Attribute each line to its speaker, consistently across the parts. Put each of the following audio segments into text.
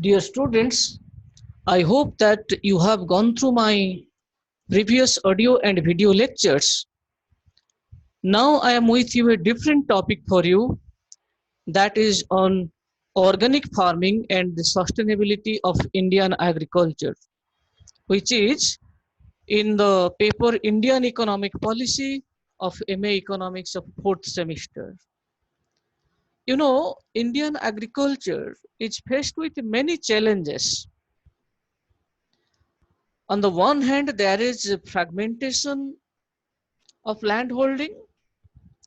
Speaker 1: Dear students, I hope that you have gone through my previous audio and video lectures. Now I am with you a different topic for you, that is on organic farming and the sustainability of Indian agriculture, which is in the paper Indian Economic Policy of MA Economics of 4th semester. You know, Indian agriculture is faced with many challenges. On the one hand, there is fragmentation of land holding,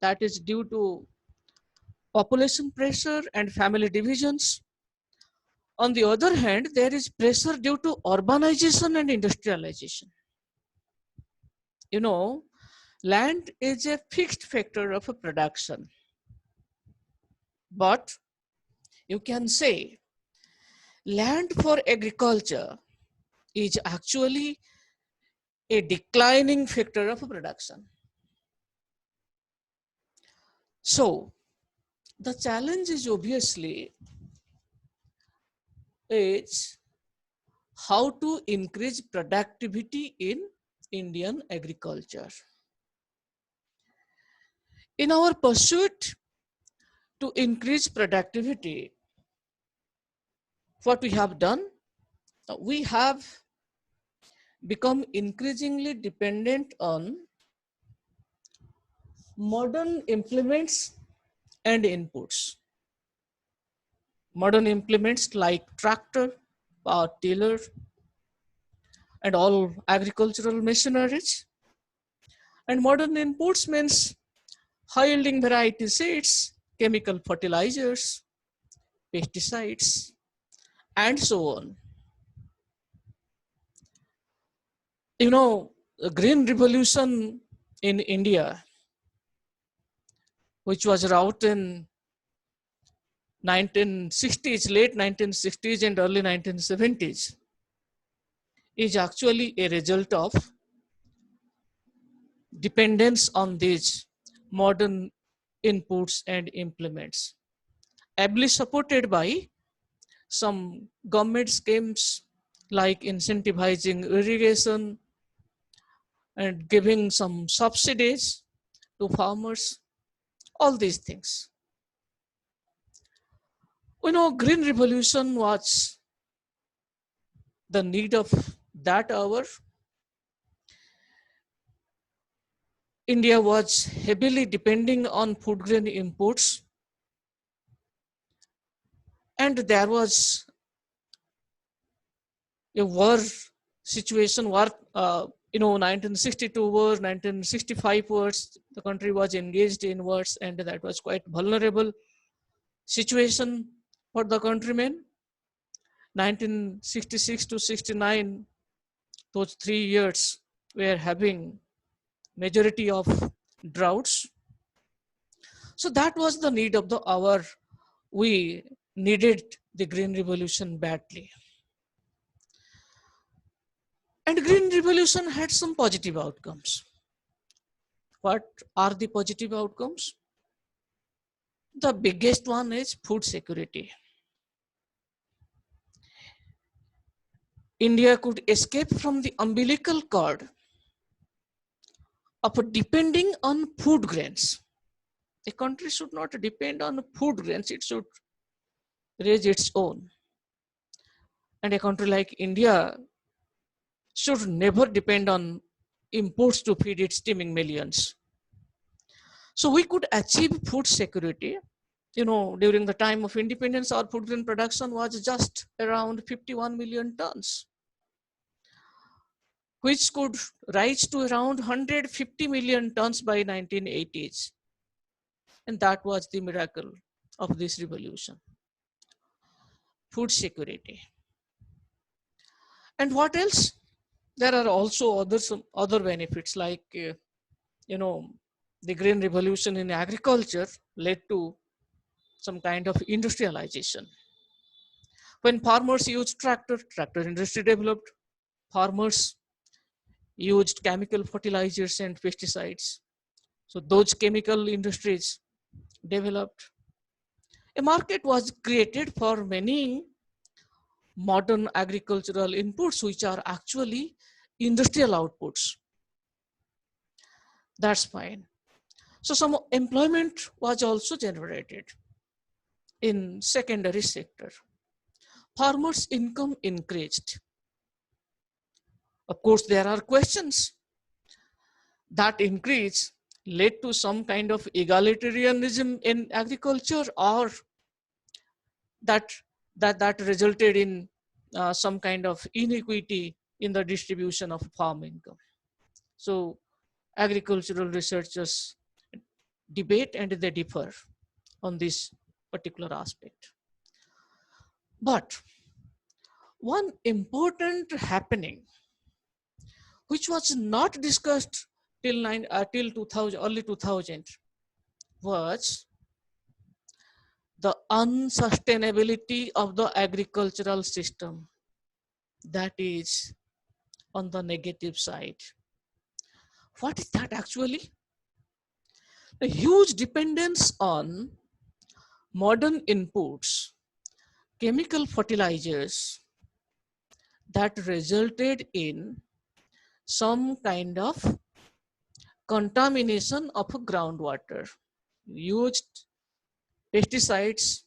Speaker 1: that is due to population pressure and family divisions. On the other hand, there is pressure due to urbanization and industrialization. You know, land is a fixed factor of a production, but you can say land for agriculture is actually a declining factor of production. So the challenge is obviously is how to increase productivity in Indian agriculture. In our pursuit to increase productivity, what we have done, we have become increasingly dependent on modern implements and inputs. Modern implements like tractor, power tiller, and all agricultural machineries. And modern inputs means high yielding variety seeds, chemical fertilizers, pesticides, and so on. You know, the Green Revolution in India, which was wrought in 1960s, late 1960s and early 1970s, is actually a result of dependence on these modern inputs and implements, ably supported by some government schemes like incentivizing irrigation and giving some subsidies to farmers, all these things. We know Green Revolution was the need of that hour. India was heavily depending on food grain imports, and there was a war situation, 1962 wars, 1965 wars, the country was engaged in wars, and that was quite vulnerable situation for the countrymen. 1966 to 69, those 3 years were having majority of droughts. So that was the need of the hour. We needed the Green Revolution badly. And Green Revolution had some positive outcomes. What are the positive outcomes? The biggest one is food security. India could escape from the umbilical cord of depending on food grains. A country should not depend on food grains, it should raise its own. And a country like India should never depend on imports to feed its teeming millions. So we could achieve food security. You know, during the time of independence, our food grain production was just around 51 million tons, which could rise to around 150 million tons by 1980s. And that was the miracle of this revolution. Food security. And what else? There are also some other benefits like, the Green Revolution in agriculture led to some kind of industrialization. When farmers used tractor industry developed. Farmers used chemical fertilizers and pesticides. So those chemical industries developed. A market was created for many modern agricultural inputs, which are actually industrial outputs. That's fine. So some employment was also generated in secondary sector. Farmers' income increased. Of course, there are questions. That increase led to some kind of egalitarianism in agriculture, or that that resulted in some kind of inequity in the distribution of farm income. So agricultural researchers debate and they differ on this particular aspect. But one important happening which was not discussed till 2000, early 2000, was the unsustainability of the agricultural system, that is on the negative side. What is that actually? A huge dependence on modern inputs, chemical fertilizers, that resulted in some kind of contamination of groundwater. Used pesticides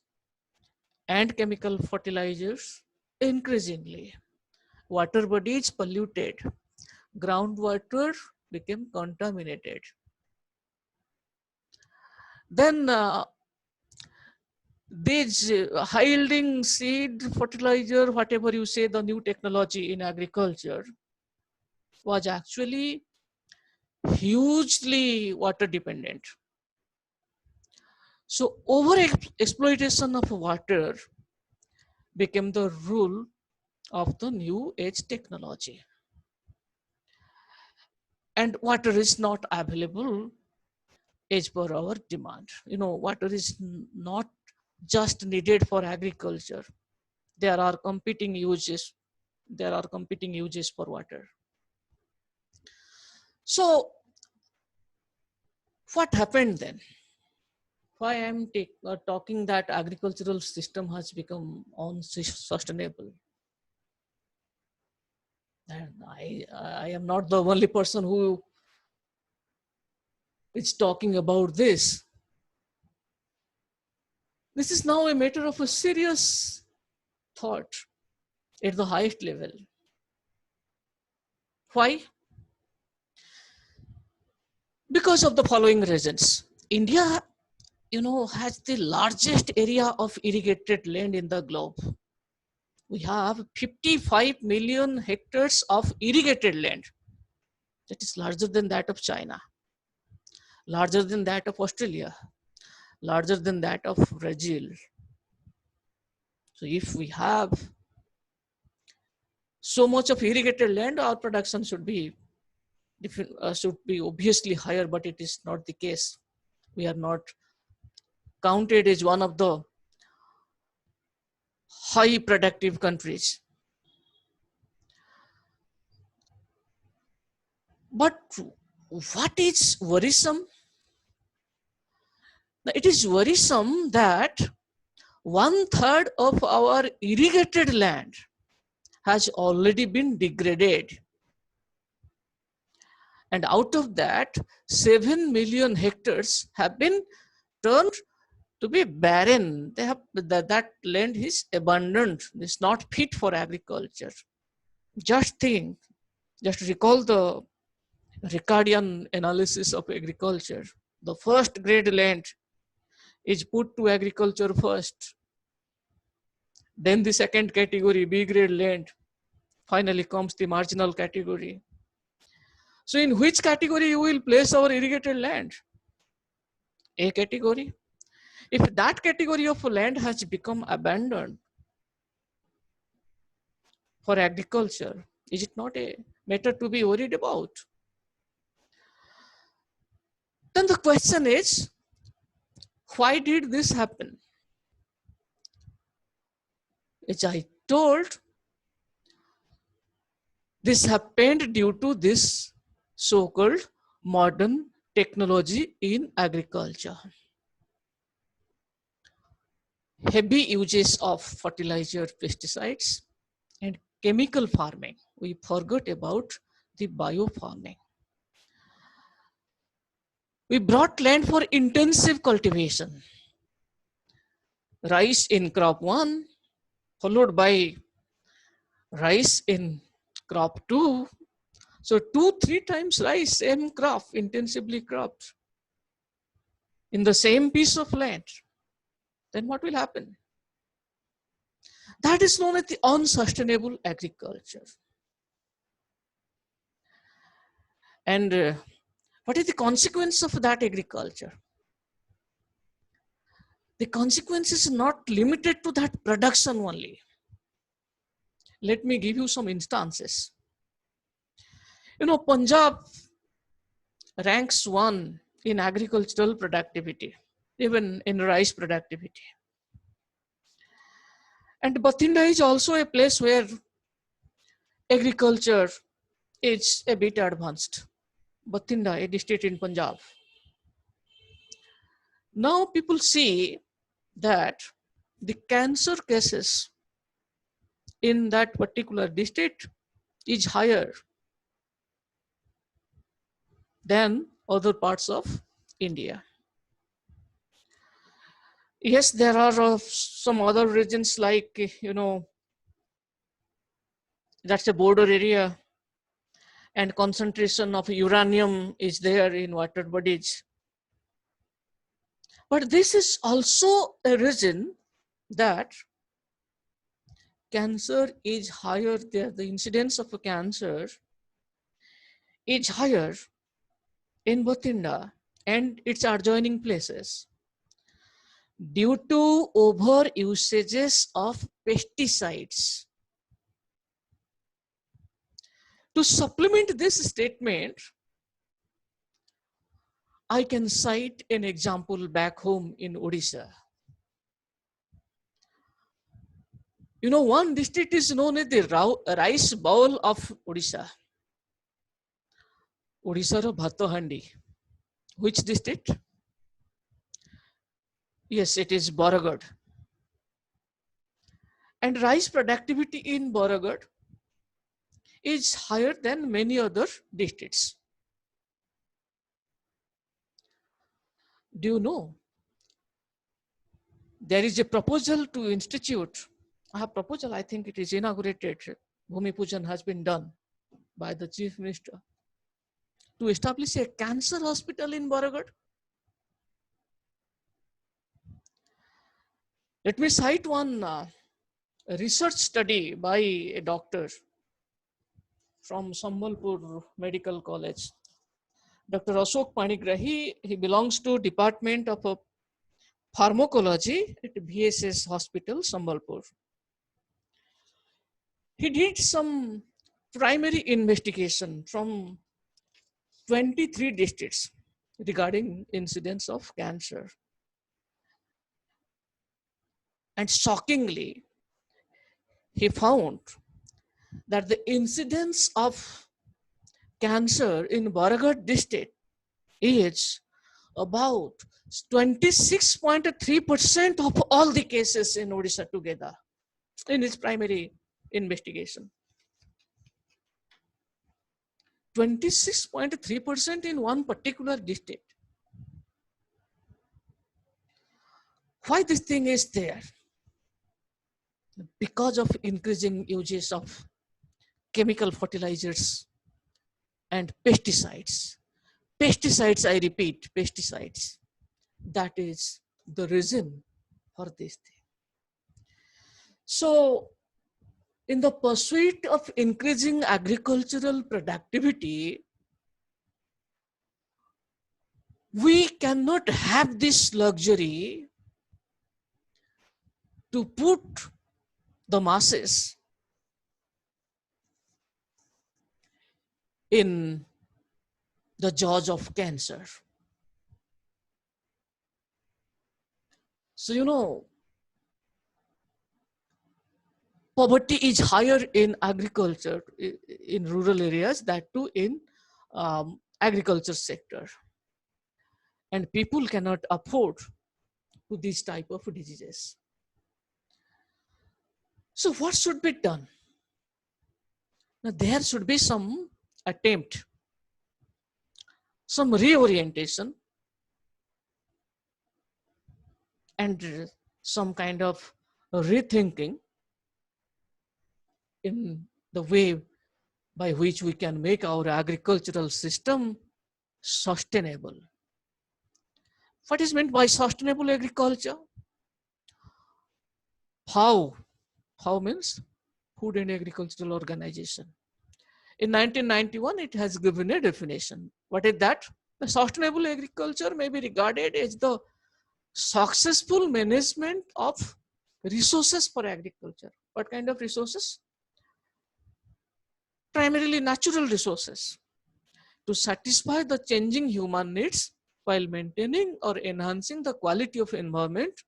Speaker 1: and chemical fertilizers increasingly. Water bodies polluted, groundwater became contaminated. Then these high yielding seed fertilizer, whatever you say, the new technology in agriculture, was actually hugely water dependent. So over exploitation of water became the rule of the new age technology. And water is not available as per our demand. Water is not just needed for agriculture. There are competing uses. There are competing uses for water. So what happened then? Why I'm talking that agricultural system has become unsustainable? And I am not the only person who is talking about this. This is now a matter of a serious thought at the highest level. Why? Because of the following reasons. India, has the largest area of irrigated land in the globe. We have 55 million hectares of irrigated land. That is larger than that of China, larger than that of Australia, larger than that of Brazil. So if we have so much of irrigated land, our production should be obviously higher, but it is not the case. We are not counted as one of the high productive countries. But what is worrisome? It is worrisome that 1/3 of our irrigated land has already been degraded. And out of that, 7 million hectares have been turned to be barren. That land is abandoned. It's not fit for agriculture. Just recall the Ricardian analysis of agriculture. The first grade land is put to agriculture first. Then the second category, B grade land. Finally comes the marginal category. So in which category you will place our irrigated land? A category. If that category of land has become abandoned for agriculture, is it not a matter to be worried about? Then the question is, why did this happen? As I told, this happened due to this so-called modern technology in agriculture. Heavy uses of fertilizer, pesticides, chemical farming. We forgot about the biofarming. We brought land for intensive cultivation. Rice in crop 1, followed by rice in crop 2. So 2-3 times rice, same crop, intensively cropped in the same piece of land. Then what will happen? That is known as the unsustainable agriculture. And what is the consequence of that agriculture? The consequence is not limited to that production only. Let me give you some instances. Punjab ranks 1 in agricultural productivity, even in rice productivity. And Bathinda is also a place where agriculture is a bit advanced. Bathinda, a district in Punjab. Now people see that the cancer cases in that particular district is higher than other parts of India. Yes, there are some other regions like, that's a border area, and concentration of uranium is there in water bodies. But this is also a reason that cancer is higher there. The incidence of a cancer is higher in Bathinda and its adjoining places due to over usages of pesticides. To supplement this statement, I can cite an example back home in Odisha. One district is known as the rice bowl of Odisha. Odisha Bhatahandi. Which district? Yes, it is Baragad. And rice productivity in Baragad is higher than many other districts. Do you know? There is a proposal to institute, I think it is inaugurated, Bhumi Pujan has been done by the Chief Minister, to establish a cancer hospital in Baragad. Let me cite one research study by a doctor from Sambalpur Medical College, Dr. Ashok Panigrahi. He belongs to Department of Pharmacology at VSS Hospital, Sambalpur. He did some primary investigation from 23 districts regarding incidence of cancer. And shockingly, he found that the incidence of cancer in Baragad district is about 26.3% of all the cases in Odisha together in his primary investigation. 26.3% in one particular district. Why this thing is there? Because of increasing uses of chemical fertilizers and pesticides. Pesticides, I repeat, pesticides. That is the reason for this thing. So, in the pursuit of increasing agricultural productivity, we cannot have this luxury to put the masses in the jaws of cancer. So, poverty is higher in agriculture, in rural areas, that too in agriculture sector. And people cannot afford to this type of diseases. So what should be done? Now, there should be some attempt, some reorientation, and some kind of rethinking in the way by which we can make our agricultural system sustainable. What is meant by sustainable agriculture? How? How means Food and Agricultural Organization. In 1991, it has given a definition. What is that? The sustainable agriculture may be regarded as the successful management of resources for agriculture. What kind of resources? Primarily natural resources to satisfy the changing human needs while maintaining or enhancing the quality of environment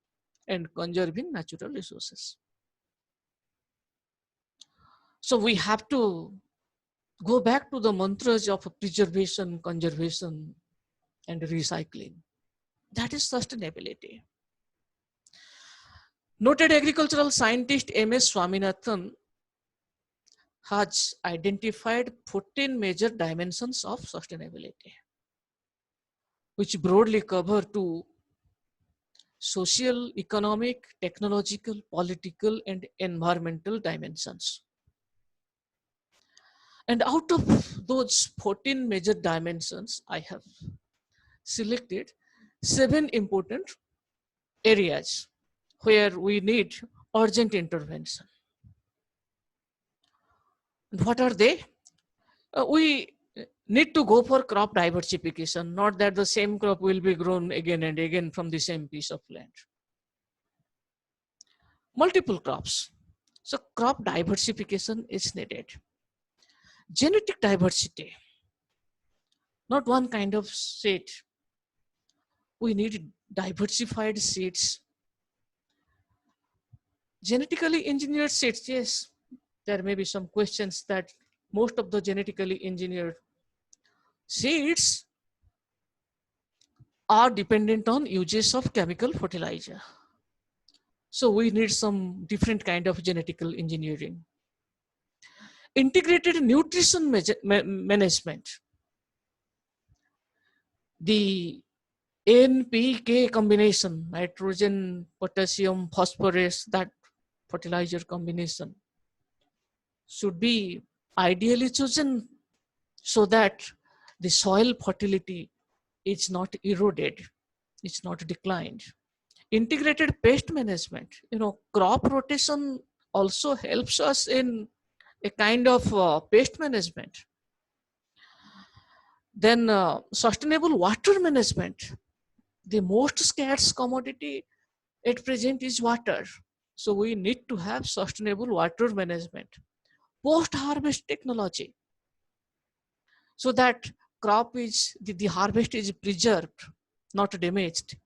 Speaker 1: and conserving natural resources. So we have to go back to the mantras of preservation, conservation, and recycling. That is sustainability. Noted agricultural scientist M.S. Swaminathan has identified 14 major dimensions of sustainability, which broadly cover two: social, economic, technological, political, and environmental dimensions. And out of those 14 major dimensions, I have selected 7 important areas where we need urgent intervention. And what are they? We need to go for crop diversification, not that the same crop will be grown again and again from the same piece of land. Multiple crops. So crop diversification is needed. Genetic diversity, not one kind of seed. We need diversified seeds. Genetically engineered seeds, yes, there may be some questions that most of the genetically engineered seeds are dependent on uses of chemical fertilizer. So we need some different kind of genetical engineering. Integrated nutrition management. The NPK combination, nitrogen, potassium, phosphorus, that fertilizer combination should be ideally chosen so that the soil fertility is not eroded, it's not declined. Integrated pest management, crop rotation also helps us in a kind of pest management. Then sustainable water management. The most scarce commodity at present is water. So we need to have sustainable water management. Post-harvest technology, so that the harvest is preserved, not damaged.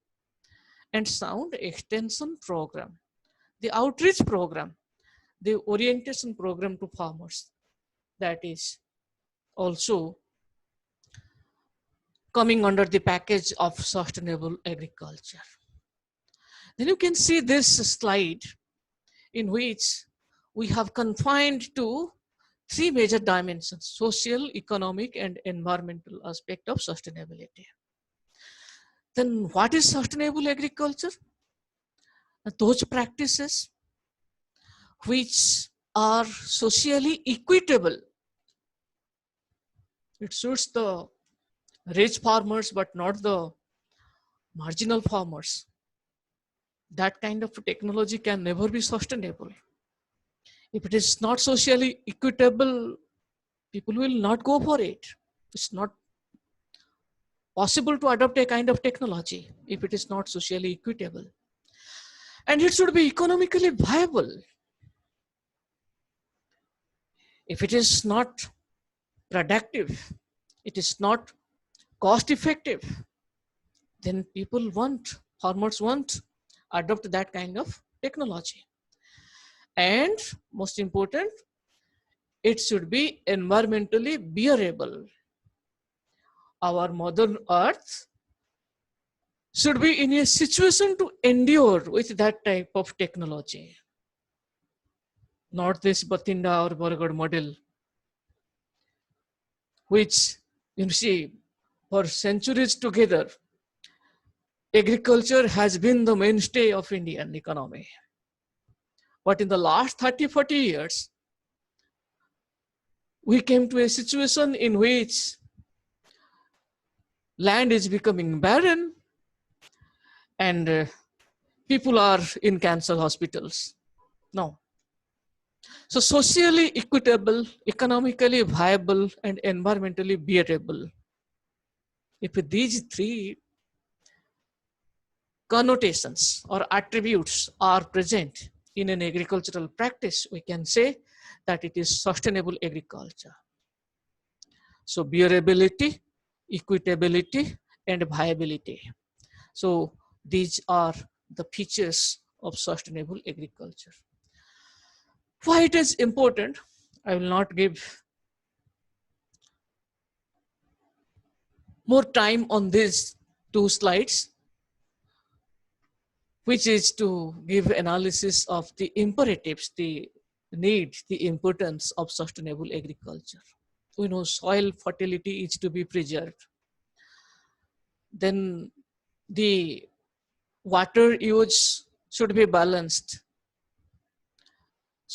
Speaker 1: And sound extension program, the outreach program, the orientation program to farmers, that is also coming under the package of sustainable agriculture. Then you can see this slide in which we have confined to 3 major dimensions: social, economic, and environmental aspect of sustainability. Then what is sustainable agriculture? Those practices which are socially equitable. It suits the rich farmers, but not the marginal farmers. That kind of technology can never be sustainable. If it is not socially equitable, people will not go for it. It's not possible to adopt a kind of technology if it is not socially equitable. And it should be economically viable. If it is not productive, it is not cost effective, then farmers won't adopt that kind of technology. And most important, it should be environmentally bearable. Our Mother Earth should be in a situation to endure with that type of technology. Not this Bathinda or Bargad model which, you see, for centuries together, agriculture has been the mainstay of Indian economy. But in the last 30, 40 years, we came to a situation in which land is becoming barren and people are in cancer hospitals. No. So socially equitable, economically viable, and environmentally bearable. If these three connotations or attributes are present in an agricultural practice, we can say that it is sustainable agriculture. So bearability, equitability, and viability. So these are the features of sustainable agriculture. Why it is important, I will not give more time on these two slides, which is to give analysis of the imperatives, the need, the importance of sustainable agriculture. We know soil fertility is to be preserved. Then the water use should be balanced.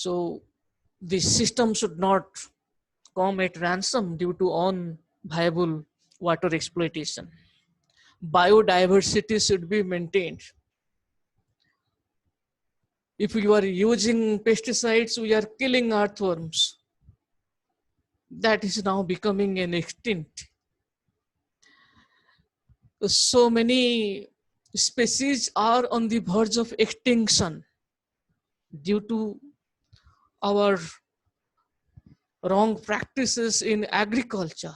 Speaker 1: So the system should not come at ransom due to unviable water exploitation. Biodiversity should be maintained. If you are using pesticides, we are killing earthworms. That is now becoming an extinct. So many species are on the verge of extinction due to our wrong practices in agriculture.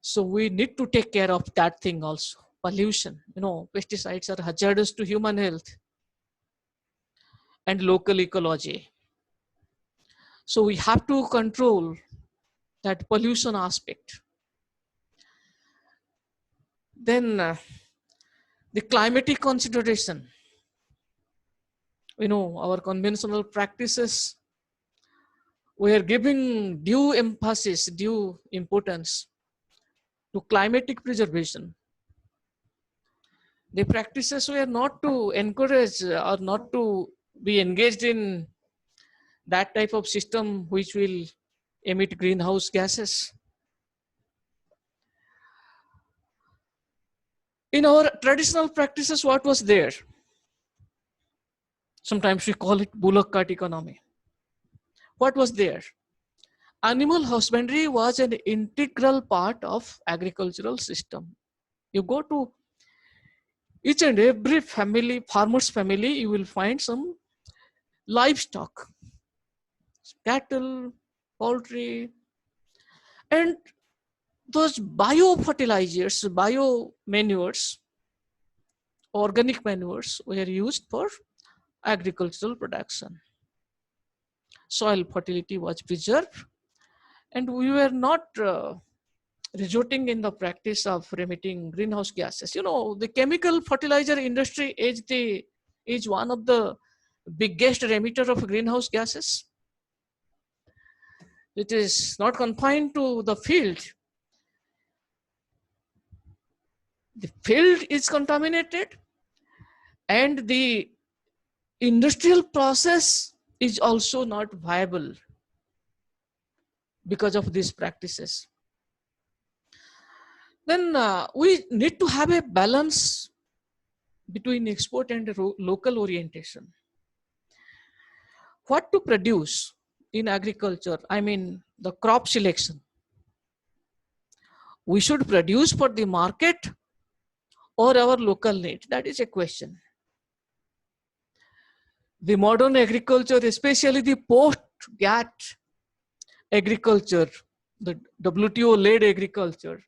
Speaker 1: So we need to take care of that thing also. Pollution, pesticides are hazardous to human health and local ecology. So we have to control that pollution aspect. Then the climatic consideration. Our conventional practices, we are giving due emphasis, due importance to climatic preservation. The practices were not to encourage or not to be engaged in that type of system which will emit greenhouse gases. In our traditional practices, what was there? Sometimes we call it bullock cart economy. What was there? Animal husbandry was an integral part of agricultural system. You go to each and every family, farmer's family, you will find some livestock, cattle, poultry, and those biofertilizers, bio manures, organic manures were used for agricultural production. Soil fertility was preserved, and we were not resorting in the practice of emitting greenhouse gases. The chemical fertilizer industry is one of the biggest emitter of greenhouse gases. It is not confined to the field. The field is contaminated, and the industrial process is also not viable because of these practices. Then we need to have a balance between export and local orientation. What to produce in agriculture? I mean, the crop selection. We should produce for the market or our local need? That is a question. The modern agriculture, especially the post-GATT agriculture, the WTO-led agriculture,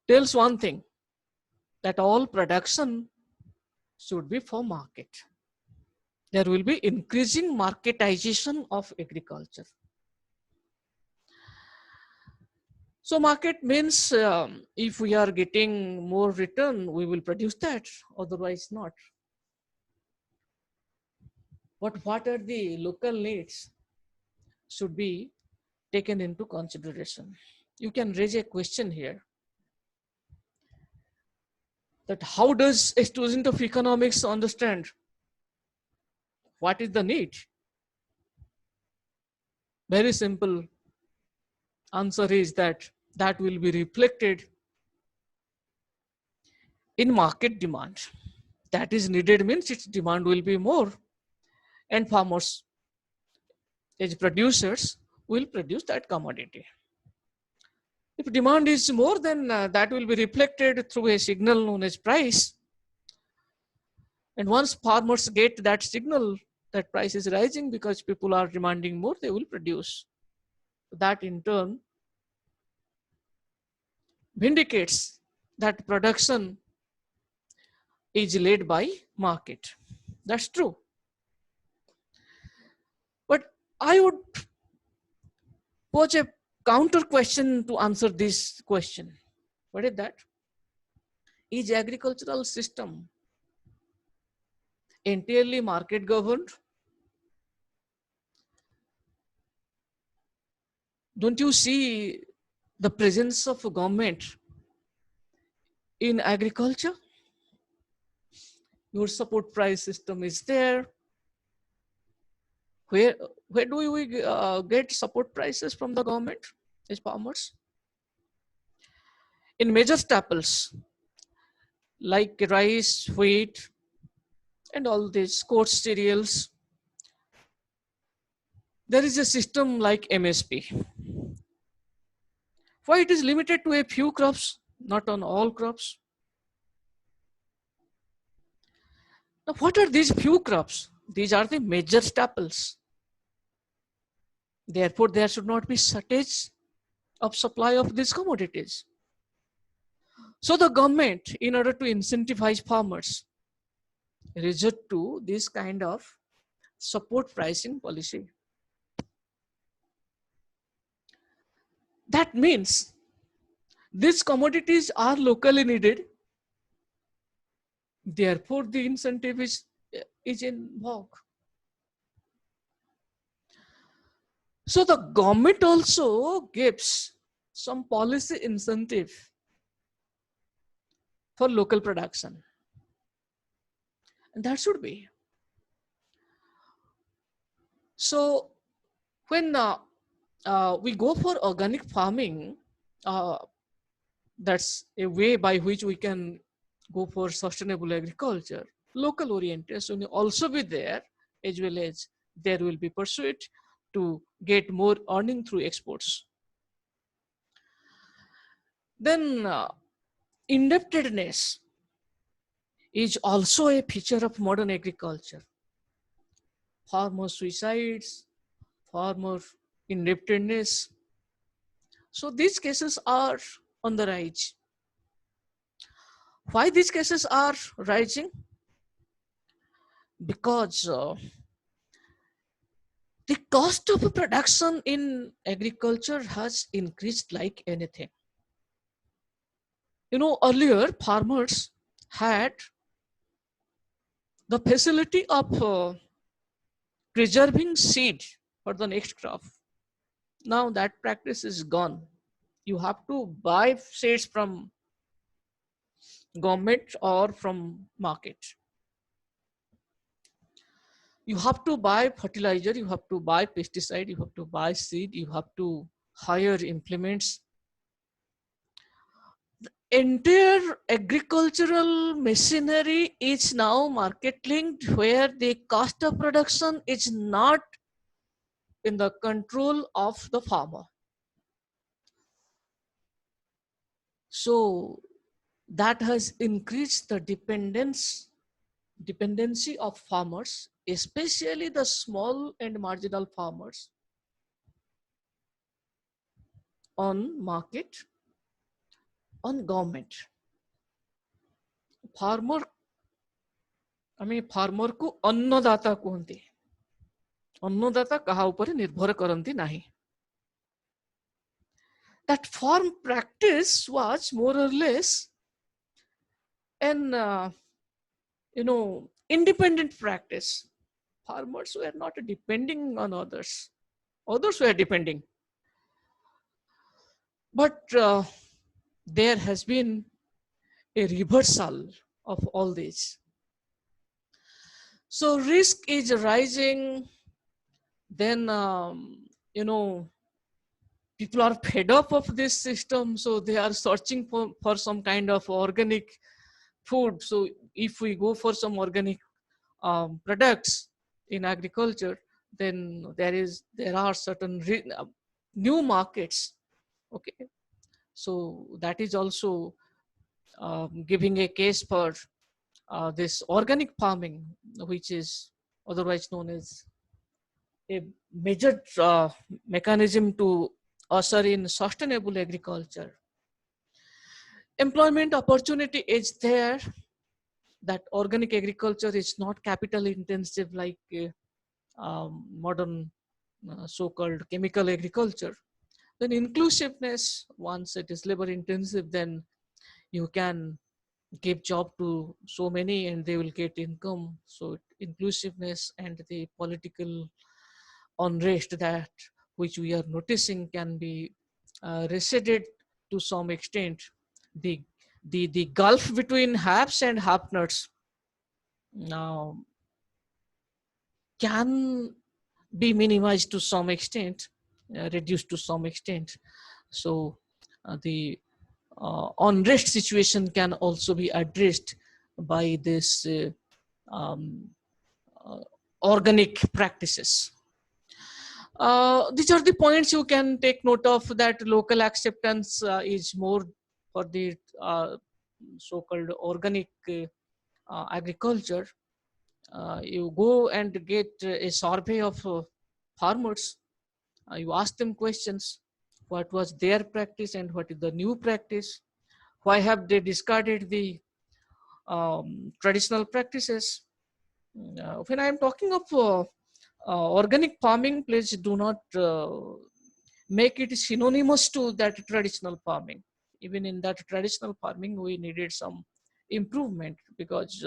Speaker 1: tells one thing, that all production should be for market. There will be increasing marketization of agriculture. So market means if we are getting more return, we will produce that, otherwise not. But what are the local needs should be taken into consideration. You can raise a question here that how does a student of economics understand what is the need? Very simple answer is that that will be reflected in market demand. That is needed means its demand will be more, and farmers as producers will produce that commodity. If demand is more, then that will be reflected through a signal known as price. And once farmers get that signal that price is rising because people are demanding more, they will produce. That in turn vindicates that production is led by market. That's true. But I would pose a counter question to answer this question. What is that? Is agricultural system entirely market governed? Don't you see the presence of government in agriculture? Your support price system is there. Where where do we get support prices from the government as farmers? In major staples like rice, wheat, and all these coarse cereals, there is a system like MSP. Why it is limited to a few crops, not on all crops? Now, what are these few crops? These are the major staples. Therefore, there should not be shortage of supply of these commodities. So the government, in order to incentivize farmers, resort to this kind of support pricing policy. That means these commodities are locally needed. Therefore, the incentive is in vogue. So the government also gives some policy incentive for local production. And that should be. So when we go for organic farming, uh, that's a way by which we can go for sustainable agriculture. Local orientation will also be there, as well as there will be pursuit to get more earning through exports. Then indebtedness is also a feature of modern agriculture. Farmer suicides, farmer indebtedness. So these cases are on the rise. Why these cases are rising? Because the cost of production in agriculture has increased like anything. You know, earlier farmers had the facility of preserving seed for the next crop. Now that practice is gone. You have to buy seeds from government or from market. You have to buy fertilizer, you have to buy pesticide, you have to buy seed, you have to hire implements. Entire agricultural machinery is now market linked, where the cost of production is not in the control of the farmer. So that has increased the dependency of farmers, especially the small and marginal farmers, on market, on government. Farmer आम farmer को अन्नदाता कहते अन्नदाता कहा ऊपर निर्भर करती नहीं. That farm practice was more or less an independent practice. Farmers were not depending on others. Others were depending. But there has been a reversal of all this. So risk is rising, then people are fed up of this system, so they are searching for some kind of organic food. So if we go for some organic products in agriculture, then there are certain new markets. Okay, so that is also giving a case for this organic farming, which is otherwise known as a major mechanism to usher in sustainable agriculture. Employment opportunity is there, that organic agriculture is not capital intensive like modern so-called chemical agriculture. Then inclusiveness, once it is labor intensive, then you can give job to so many and they will get income. So inclusiveness and the political unrest that which we are noticing can be receded to some extent. The the the gulf between haves and have-nots now can be minimized to some extent, reduced to some extent. So the unrest situation can also be addressed by this um, uh, organic practices. These are the points you can take note of, that local acceptance is more for the so-called organic agriculture. You go and get a survey of farmers, you ask them questions, what was their practice and what is the new practice, why have they discarded the traditional practices. When I am talking of organic farming, please do not make it synonymous to that traditional farming. Even in that traditional farming, we needed some improvement because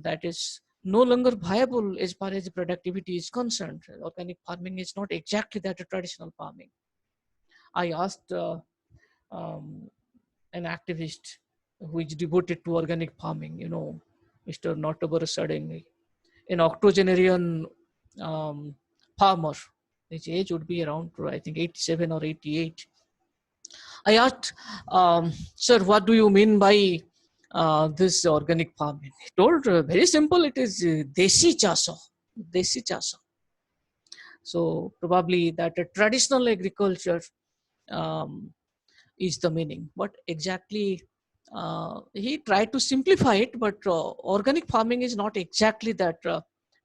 Speaker 1: that is no longer viable as far as productivity is concerned. Organic farming is not exactly that traditional farming. I asked um, an activist who is devoted to organic farming, Mr. Notabar Sadeng, an octogenarian farmer. His age would be around, I think, 87 or 88. I asked, sir, what do you mean by this organic farming? He told, very simple, it is desi chaso. Desi chaso. So probably that traditional agriculture um, is the meaning. But exactly, he tried to simplify it, but organic farming is not exactly that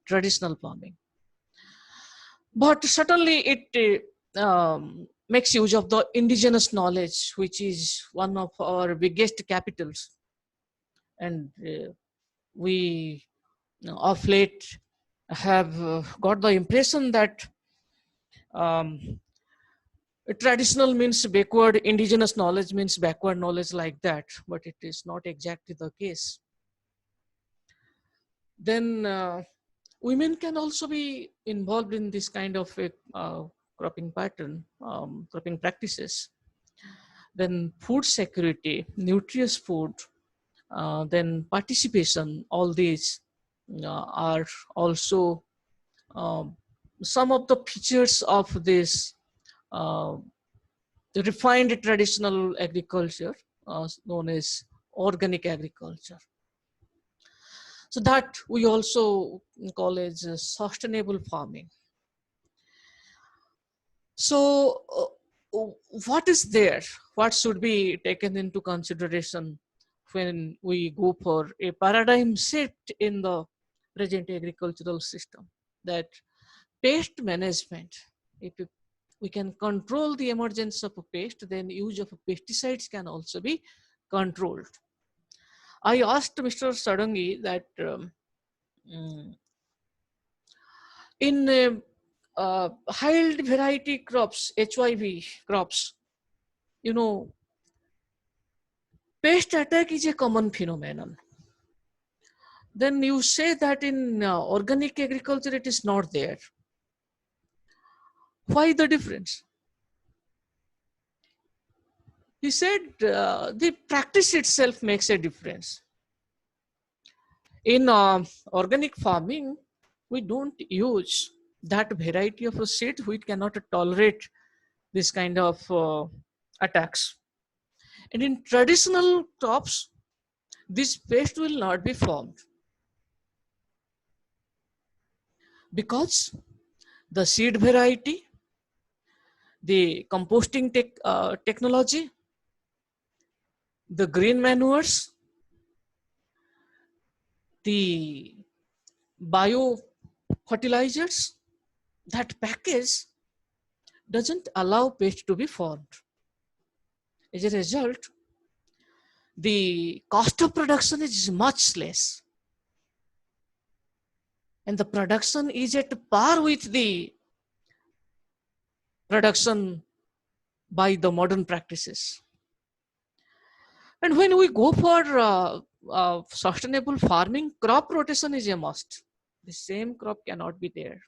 Speaker 1: traditional farming. But certainly it makes use of the indigenous knowledge, which is one of our biggest capitals. And we of late have got the impression that um, traditional means backward, indigenous knowledge means backward knowledge like that, but it is not exactly the case. Then women can also be involved in this kind of a cropping pattern, cropping practices. Then food security, nutritious food, then participation, all these are also um, some of the features of this uh, refined traditional agriculture known as organic agriculture. So that we also call as sustainable farming. So what is there? What should be taken into consideration when we go for a paradigm shift in the present agricultural system? That pest management, if we can control the emergence of a pest, then use of pesticides can also be controlled. I asked Mr. Sadangi that mm, in wild variety crops, HYV crops, you know, pest attack is a common phenomenon. Then you say that in organic agriculture it is not there. Why the difference? He said the practice itself makes a difference. In organic farming, we don't use that variety of a seed which cannot tolerate this kind of attacks. And in traditional crops, this pest will not be formed because the seed variety, the composting technology, the green manures, the bio fertilizers, that package doesn't allow pest to be formed. As a result, the cost of production is much less. And the production is at par with the production by the modern practices. And when we go for sustainable farming, crop rotation is a must. The same crop cannot be there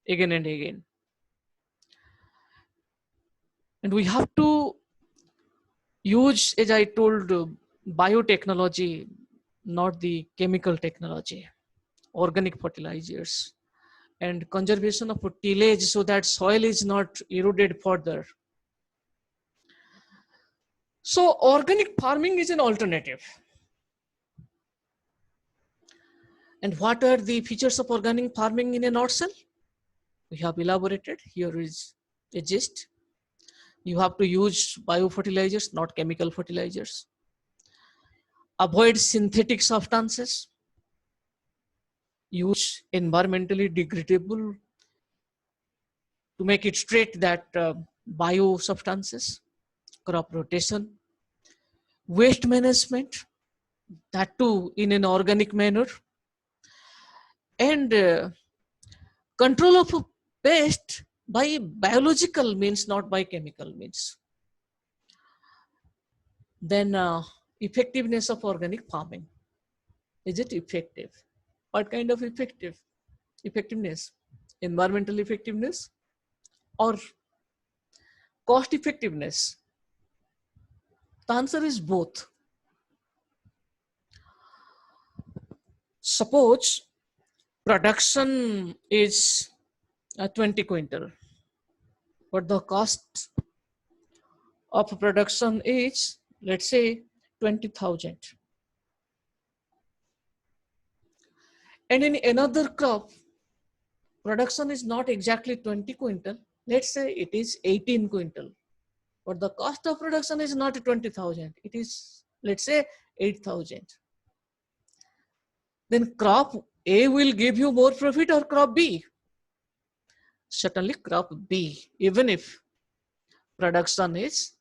Speaker 1: again and again. And we have to use, as I told, biotechnology, not the chemical technology, organic fertilizers, and conservation of tillage so that soil is not eroded further. So organic farming is an alternative. And what are the features of organic farming in a nutshell? We have elaborated. Here is a gist. You have to use biofertilizers, not chemical fertilizers. Avoid synthetic substances. Use environmentally degradable to make it straight that bio substances. Crop rotation. Waste management, that too in an organic manner. And control of pest by biological means, not by chemical means. Then effectiveness of organic farming. Is it effective? What kind of effectiveness? Environmental effectiveness or cost effectiveness? The answer is both. Suppose production is 20 quintal, but the cost of production is, let's say, 20,000. And in another crop, production is not exactly 20 quintal. Let's say it is 18 quintal. But the cost of production is not 20,000. It is, let's say, 8,000. Then crop A will give you more profit or crop B? Certainly crop B, even if production is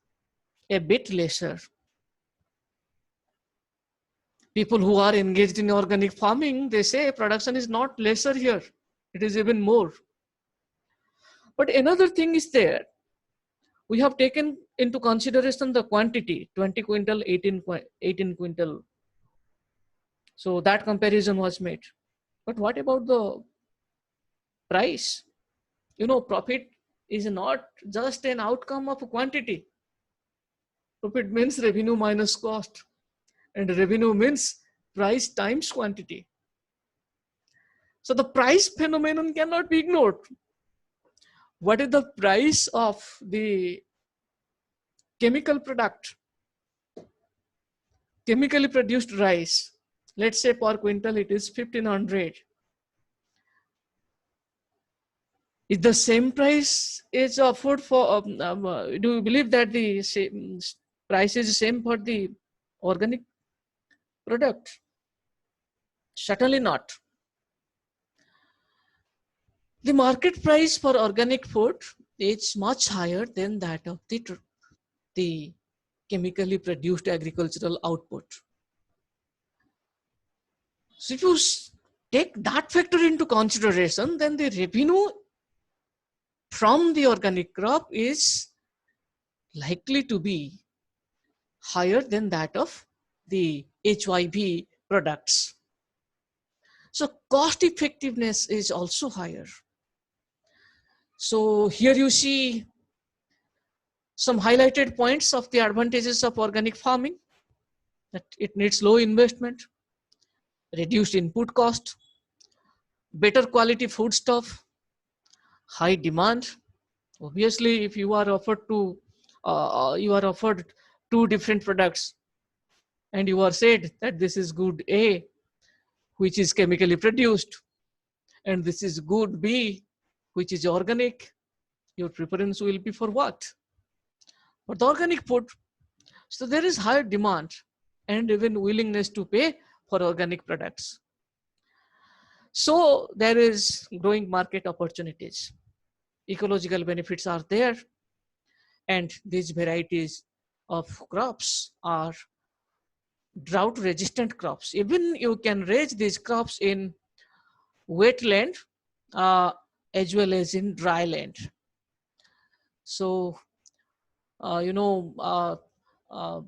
Speaker 1: a bit lesser. People who are engaged in organic farming, they say production is not lesser here. It is even more. But another thing is there. We have taken into consideration the quantity, 20 quintal, 18 quintal. So that comparison was made. But what about the price? You know, profit is not just an outcome of quantity. Profit means revenue minus cost. And revenue means price times quantity. So the price phenomenon cannot be ignored. What is the price of the chemical product? Chemically produced rice. Let's say per quintal it is 1500. Is the same price is offered for, do you believe that the same price is the same for the organic product? Certainly not. The market price for organic food is much higher than that of the chemically produced agricultural output. So if you take that factor into consideration, then the revenue from the organic crop is likely to be higher than that of the HYB products. So cost effectiveness is also higher. So here you see Some highlighted points of the advantages of organic farming: that it needs low investment, reduced input cost, better quality foodstuff, high demand. Obviously, if you are offered two different products and you are said that this is good A, which is chemically produced, and this is good B, which is organic, your preference will be for what? For the organic food. So there is higher demand and even willingness to pay for organic products. So there is growing market opportunities. Ecological benefits are there, and these varieties of crops are drought resistant crops. Even you can raise these crops in wetland uh, as well as in dry land. So, uh, you know, uh, uh,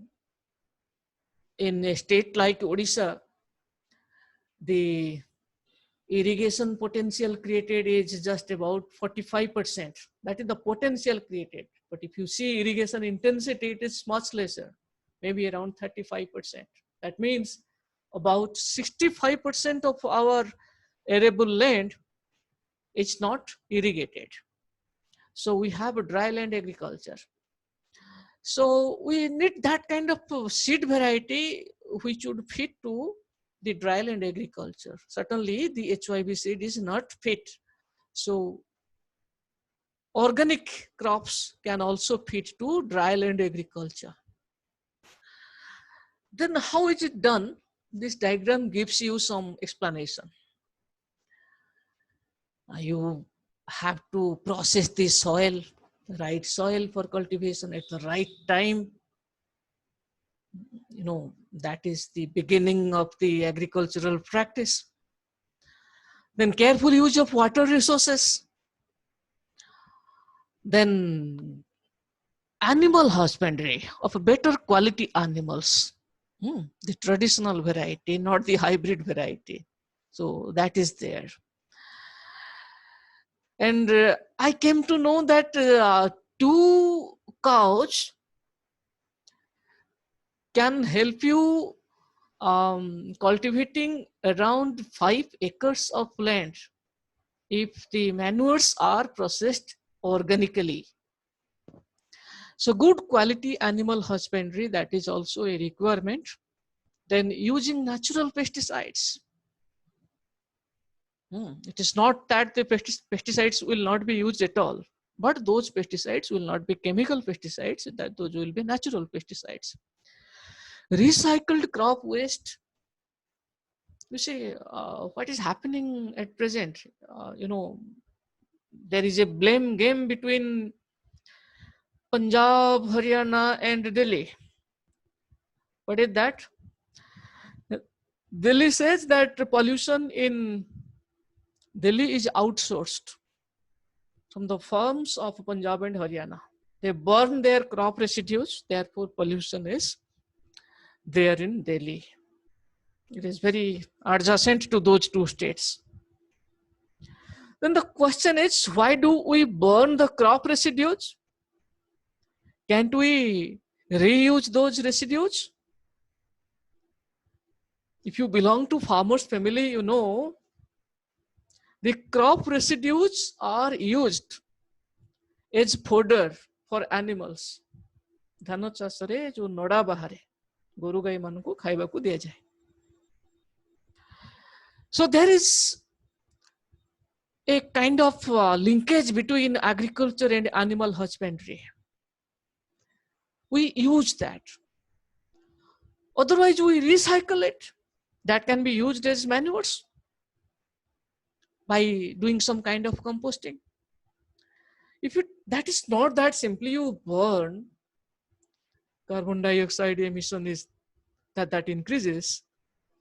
Speaker 1: in a state like Odisha, the irrigation potential created is just about 45%. That is the potential created. But if you see irrigation intensity, it is much lesser, maybe around 35%. That means about 65% of our arable land is not irrigated. So we have a dry land agriculture. So we need that kind of seed variety which would fit to the dry land agriculture. Certainly the HYB seed is not fit. So organic crops can also fit to dry land agriculture. Then how is it done? This diagram gives you some explanation. You have to process the soil, right soil for cultivation at the right time. You know, that is the beginning of the agricultural practice. Then careful use of water resources. Then animal husbandry of a better quality animals. The traditional variety, not the hybrid variety. So that is there. And I came to know that 2 cows can help you cultivating around 5 acres of land if the manures are processed organically. So good quality animal husbandry, that is also a requirement. Then using natural pesticides. It is not that the pesticides will not be used at all, but those pesticides will not be chemical pesticides, that those will be natural pesticides. Recycled crop waste. You see, what is happening at present? There is a blame game between Punjab, Haryana, and Delhi. What is that? Delhi says that pollution in Delhi is outsourced from the farms of Punjab and Haryana. They burn their crop residues, therefore pollution is there in Delhi. It is very adjacent to those 2 states. Then the question is, why do we burn the crop residues? Can't we reuse those residues? If you belong to farmer's family, you know the crop residues are used as fodder for animals. धान चाष रे जो नड़ा बाहरे गोरु गाई मान को खाइबा को दिया जाए. So there is a kind of linkage between agriculture and animal husbandry. We use that. Otherwise, we recycle it. That can be used as manures by doing some kind of composting. That is not that simply you burn, carbon dioxide emission is that increases.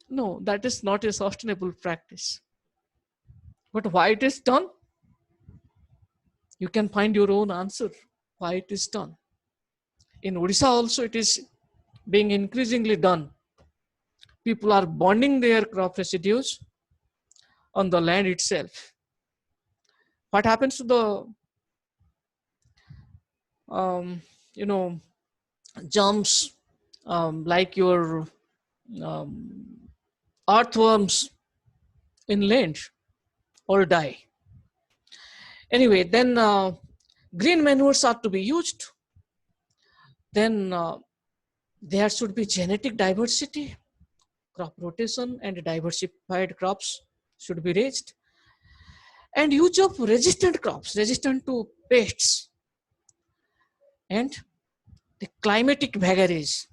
Speaker 1: No, that is not a sustainable practice. But why it is done? You can find your own answer why it is done. In Odisha also it is being increasingly done. People are burning their crop residues on the land itself. What happens to the you know, germs like your um, earthworms in land or die. Anyway, then green manures are to be used. Then there should be genetic diversity, crop rotation and diversified crops should be raised, and use of resistant crops resistant to pests and the climatic vagaries,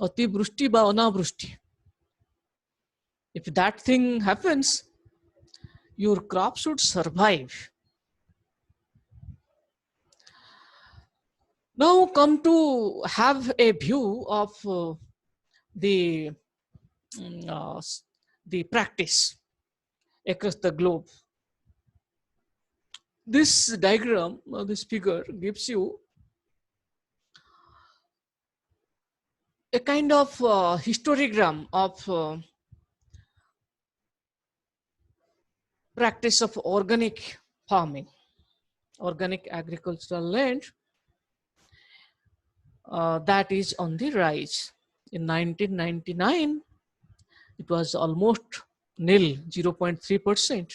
Speaker 1: अतिवृष्टि বা অনাবৃষ্টি. If that thing happens, your crop should survive. Now come to have a view of the mm, uh, the practice across the globe. This diagram, this figure gives you a kind of historygram of practice of organic farming, organic agricultural land that is on the rise. In 1999, it was almost nil, 0.3%,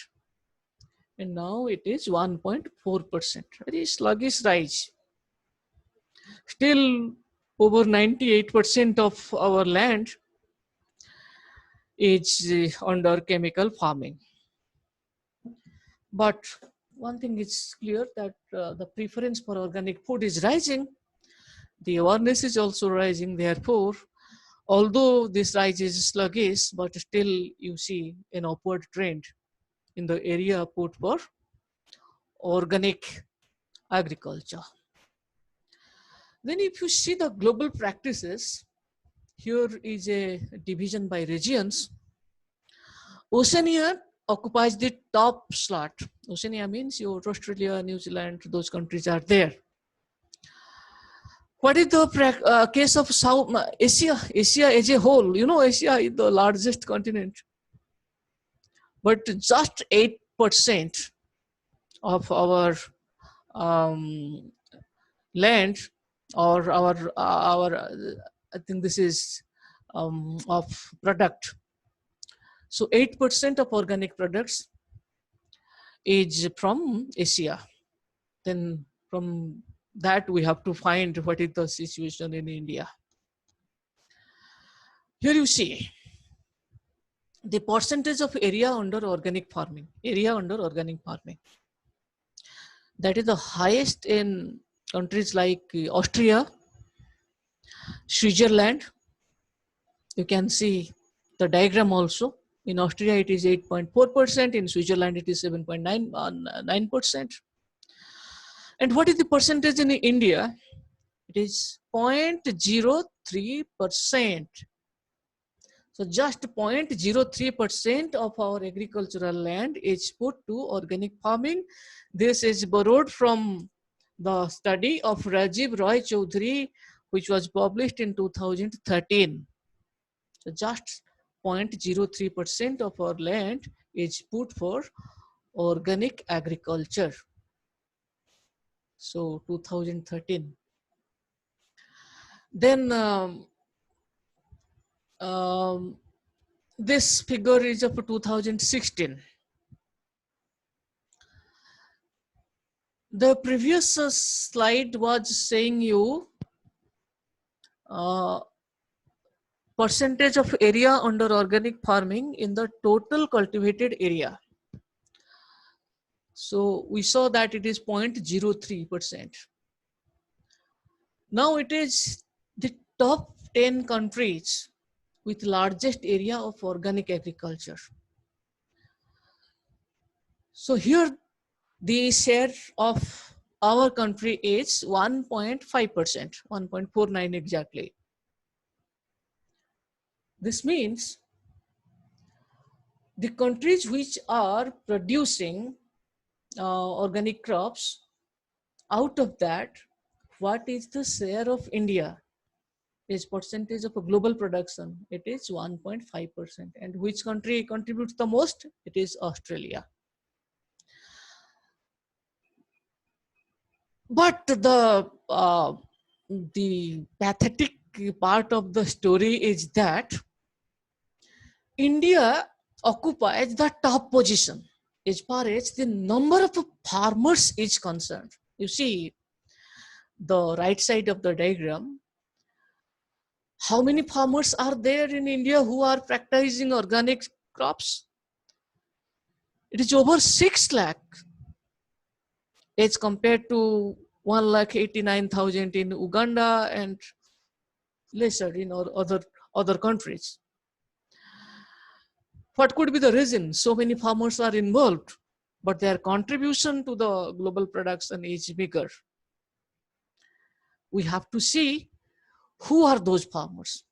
Speaker 1: and now it is 1.4%. Very sluggish rise. Still, over 98% of our land is under chemical farming. But one thing is clear, that the preference for organic food is rising. The awareness is also rising. Therefore, although this rise is sluggish, but still you see an upward trend in the area put for organic agriculture. Then if you see the global practices, here is a division by regions. Oceania occupies the top slot. Oceania means your Australia, New Zealand, those countries are there. What is the case of South Asia? Asia as a whole, you know, Asia is the largest continent, but just 8% of our land, or I think this is of product. So 8% of organic products is from Asia. Then from that we have to find what is the situation in India. Here you see the percentage of area under organic farming. Area under organic farming. That is the highest in countries like Austria, Switzerland. You can see the diagram also. In Austria, it is 8.4%. In Switzerland, it is 7.9%. And what is the percentage in India? It is 0.03%. So just 0.03% of our agricultural land is put to organic farming. This is borrowed from the study of Rajiv Roy Chaudhary, which was published in 2013. So just 0.03% of our land is put for organic agriculture. So 2013. Then this figure is of 2016. The previous slide was saying you percentage of area under organic farming in the total cultivated area. So we saw that it is 0.03%. Now it is the top 10 countries with largest area of organic agriculture. So here the share of our country is 1.5%, 1.49 exactly. This means the countries which are producing organic crops, out of that, what is the share of India? Is percentage of a global production? It is 1.5%. And which country contributes the most? It is Australia. But the the pathetic part of the story is that India occupies the top position as far as the number of farmers is concerned. You see the right side of the diagram. How many farmers are there in India who are practicing organic crops? It is over 6 lakh as compared to 1,89,000 in Uganda and lesser in other countries. What could be the reason? So many farmers are involved, but their contribution to the global production is bigger. We have to see who are those farmers.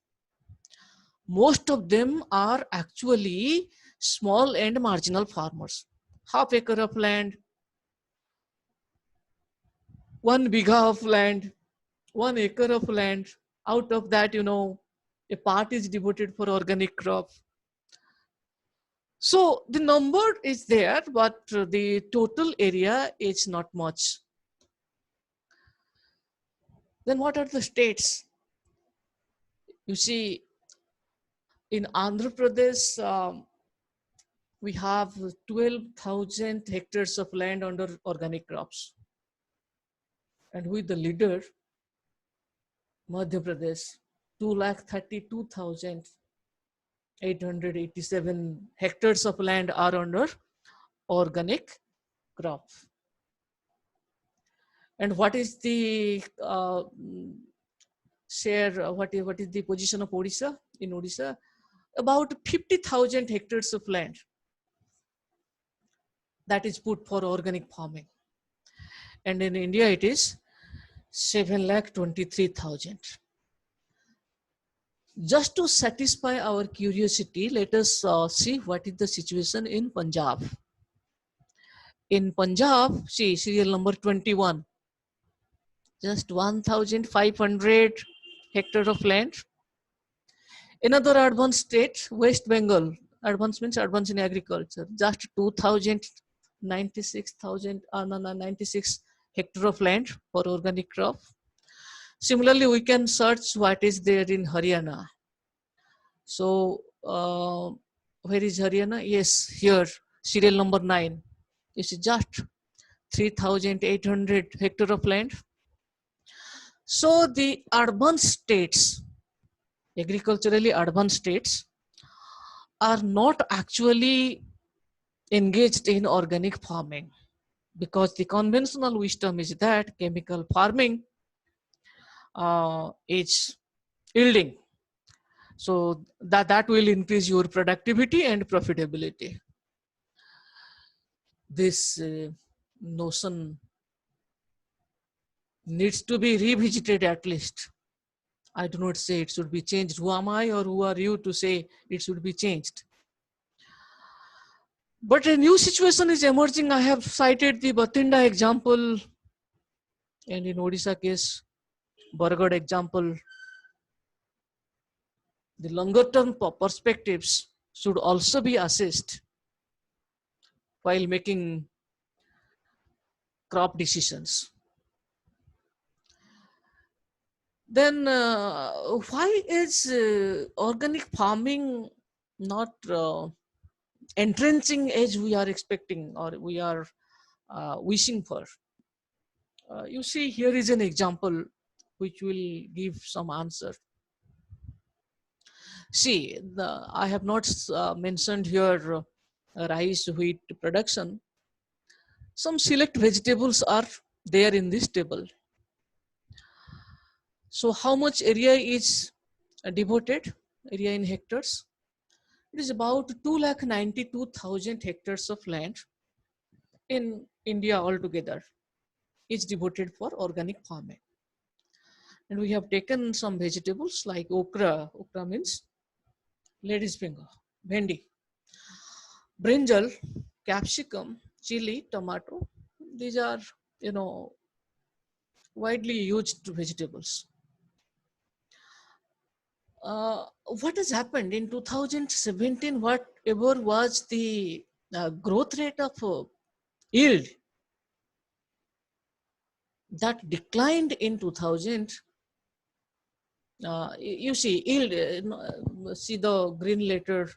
Speaker 1: Most of them are actually small and marginal farmers. Half acre of land, 1 bigha of land, 1 acre of land. Out of that, a part is devoted for organic crop. So the number is there, but the total area is not much. Then what are the states? You see, in Andhra Pradesh, we have 12,000 hectares of land under organic crops. And with the leader, Madhya Pradesh, 2,32,887 hectares of land are under organic crop. And what is the share, what is the position of Odisha? In Odisha, about 50,000 hectares of land that is put for organic farming. And in India, it is 7,23,000. Just to satisfy our curiosity, let us see what is the situation in Punjab. In Punjab, see serial number 21, just 1,500 hectares of land. Another advanced state, West Bengal, advanced means advanced in agriculture, just 96 hectares of land for organic crop. Similarly, we can search what is there in Haryana. So, where is Haryana? Yes, here, serial number 9. This is just 3,800 hectares of land. So, the urban states, agriculturally urban states, are not actually engaged in organic farming because the conventional wisdom is that chemical farming is yielding. So that will increase your productivity and profitability. This notion needs to be revisited at least. I do not say it should be changed. Who am I or who are you to say it should be changed? But a new situation is emerging. I have cited the Bathinda example, and in Odisha case, Bargarh example. The longer term perspectives should also be assessed while making crop decisions. Then why is organic farming not entrenching as we are expecting or we are wishing for? You see, here is an example which will give some answer. See, I have not mentioned here rice, wheat production. Some select vegetables are there in this table. So how much area is devoted, area in hectares? It is about 2,92,000 hectares of land in India altogether is devoted for organic farming. And we have taken some vegetables like okra. Okra means lady's finger, bhendi, brinjal, capsicum, chili, tomato. These are, widely used vegetables. What has happened in 2017? Whatever was the growth rate of yield that declined in 2018 You see, yield, see the green letter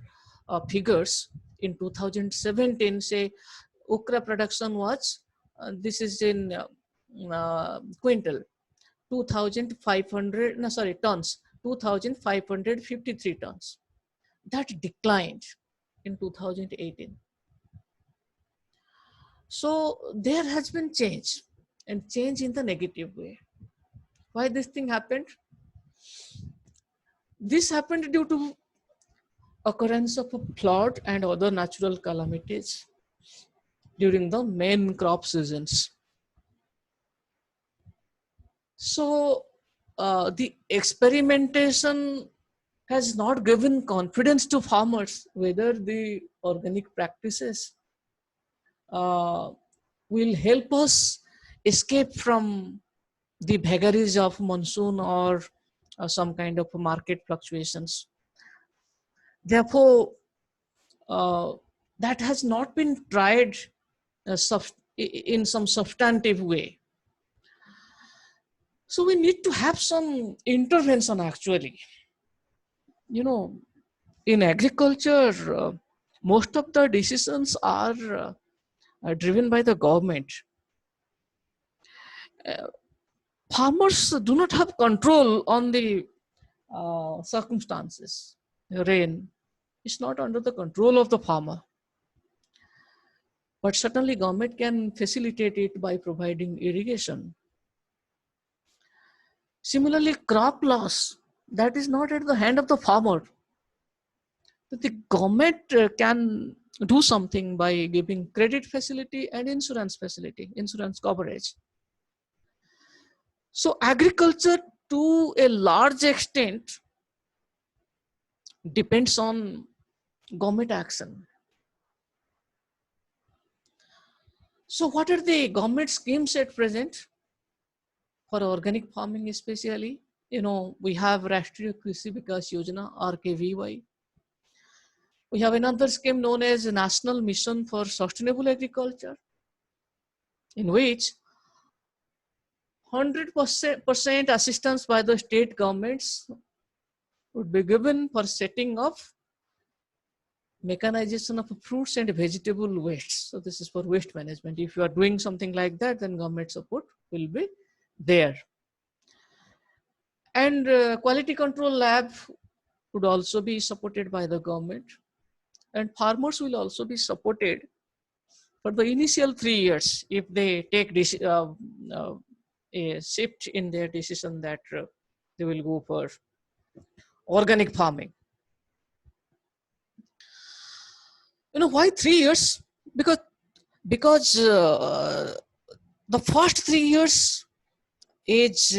Speaker 1: figures in 2017, say okra production was, this is in quintal, 2,500, no, sorry, tons, 2,553 tons. That declined in 2018. So there has been change, and change in the negative way. Why this thing happened? This happened due to occurrence of a flood and other natural calamities during the main crop seasons. So the experimentation has not given confidence to farmers whether the organic practices uh, will help us escape from the vagaries of monsoon or some kind of market fluctuations. Therefore, uh, that has not been tried in some substantive way. So we need to have some intervention actually. You know, in agriculture, most of the decisions are driven by the government. Farmers do not have control on the circumstances. Rain is not under the control of the farmer, but certainly government can facilitate it by providing irrigation. Similarly, crop loss, that is not at the hand of the farmer. The government can do something by giving credit facility and insurance facility, insurance coverage. So agriculture to a large extent depends on government action. So what are the government schemes at present for organic farming especially? You know, we have Rashtriya Krishi Vikas Yojana, RKVY. We have another scheme known as National Mission for Sustainable Agriculture, in which 100% assistance by the state governments would be given for setting of mechanization of fruits and vegetable wastes. So this is for waste management. If you are doing something like that, then government support will be there. And quality control lab would also be supported by the government. And farmers will also be supported for the initial 3 years if they take this, a shift in their decision that they will go for organic farming. You know why 3 years? Because the first 3 years is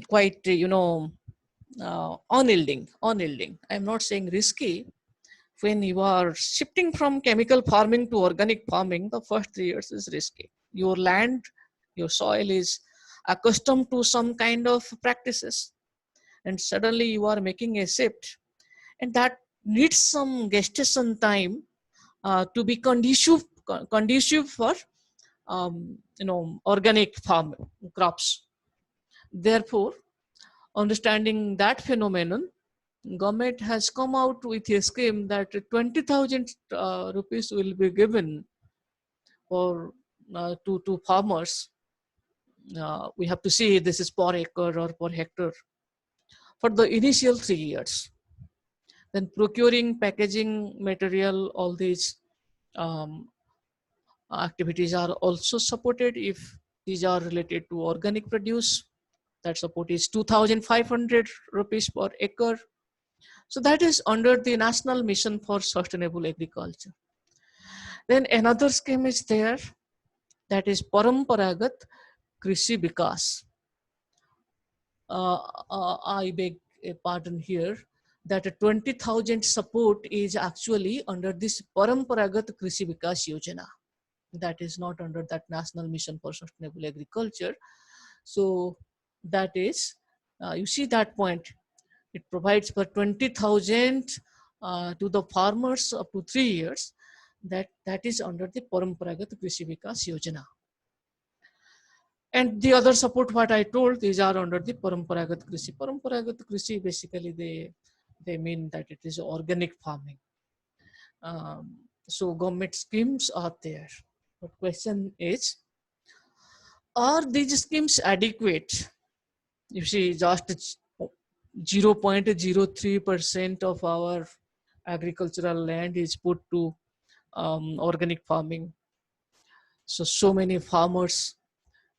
Speaker 1: quite unyielding. I'm not saying risky. When you are shifting from chemical farming to organic farming, the first 3 years is risky. Your land, your soil is accustomed to some kind of practices, and suddenly you are making a shift, and that needs some gestation time to be conducive for organic farm crops. Therefore, understanding that phenomenon, government has come out with a scheme that 20,000 rupees will be given for to farmers. We have to see this is per acre or per hectare for the initial 3 years. Then procuring, packaging material, all these um, activities are also supported if these are related to organic produce. That support is 2,500 rupees per acre. So that is under the National Mission for Sustainable Agriculture. Then another scheme is there, that is Paramparagat Krishi Vikas. I beg a pardon here, that a 20,000 support is actually under this Paramparagat Krishi Vikas Yojana. That is not under that National Mission for Sustainable Agriculture. So that is, you see that point, it provides for 20,000 to the farmers up to 3 years. That is under the Paramparagat Krishi Vikas Yojana. And the other support, what I told, these are under the Paramparagat Krishi. Paramparagat Krishi, basically they mean that it is organic farming. So government schemes are there. But question is, are these schemes adequate? You see, just 0.03% of our agricultural land is put to organic farming. So many farmers,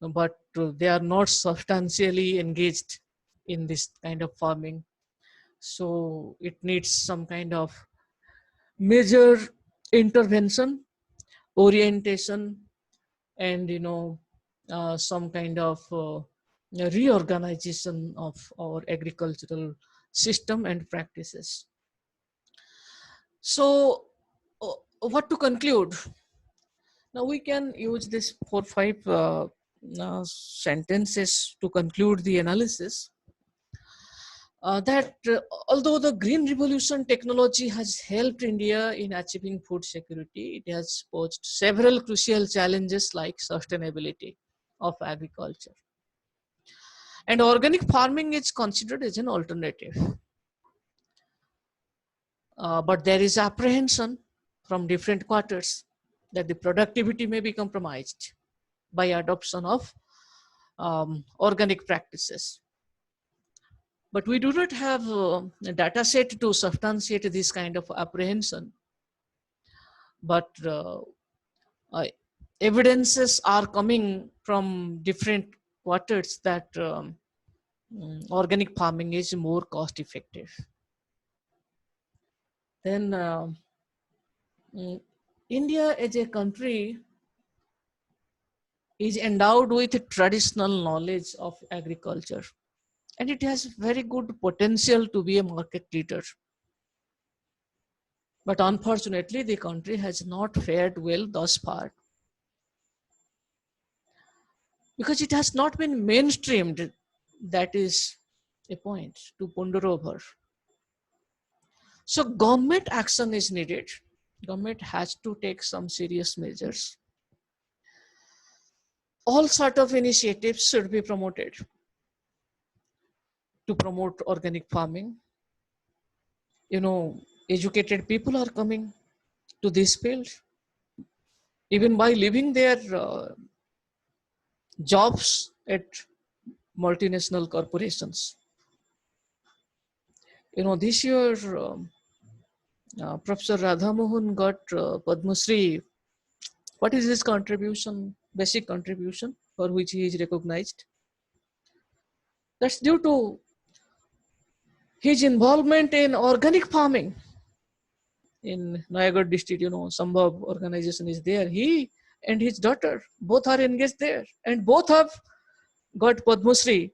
Speaker 1: but they are not substantially engaged in this kind of farming. So it needs some kind of major intervention, orientation, and some kind of reorganization of our agricultural system and practices. So what to conclude? Now we can use this 4 5 sentences to conclude the analysis. That although the green revolution technology has helped India in achieving food security, it has posed several crucial challenges like sustainability of agriculture. And organic farming is considered as an alternative. But there is apprehension from different quarters that the productivity may be compromised by adoption of organic practices. But we do not have a data set to substantiate this kind of apprehension. But uh, evidences are coming from different quarters that organic farming is more cost effective. Then mm, India as a country is endowed with traditional knowledge of agriculture, and it has very good potential to be a market leader. But unfortunately, the country has not fared well thus far because it has not been mainstreamed. That is a point to ponder over. So government action is needed. Government has to take some serious measures. All sort of initiatives should be promoted to promote organic farming. Educated people are coming to this field, even by leaving their jobs at multinational corporations. This year, Professor Radha Mohan got Padma Shri. What is his contribution, basic contribution for which he is recognized? That's due to his involvement in organic farming in Nayagarh district. Sambhav organization is there. He and his daughter both are engaged there, and both have got Padma Shri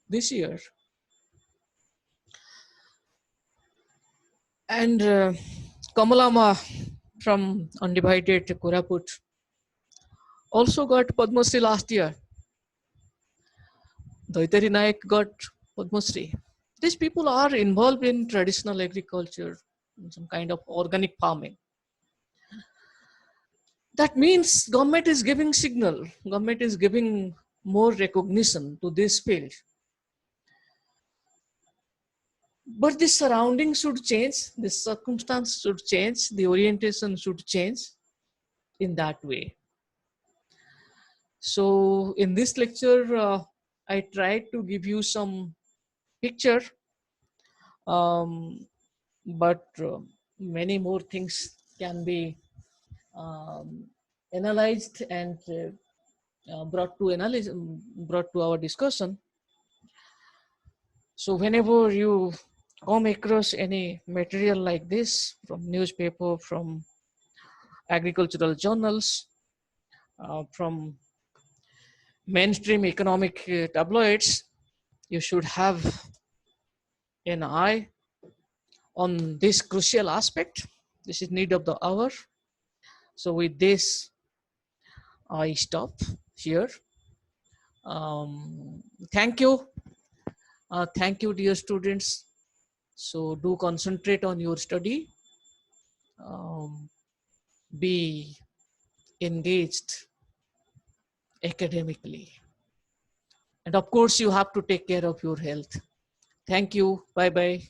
Speaker 1: this year. And Kamalama from Undivided Koraput also got Padma Shri last year. Daitari Naik got Padma Shri. These people are involved in traditional agriculture, some kind of organic farming. That means government is giving signal, government is giving more recognition to this field. But the surrounding should change, the circumstance should change, the orientation should change in that way. So in this lecture, I tried to give you some picture, but many more things can be um, analyzed and brought to our discussion. So whenever you come across any material like this from newspaper, from agricultural journals, from mainstream economic tabloids, you should have an eye on this crucial aspect. This is need of the hour. So with this, I stop here. Thank you. Thank you, dear students. So do concentrate on your study. Be engaged academically. And of course, you have to take care of your health. Thank you. Bye bye.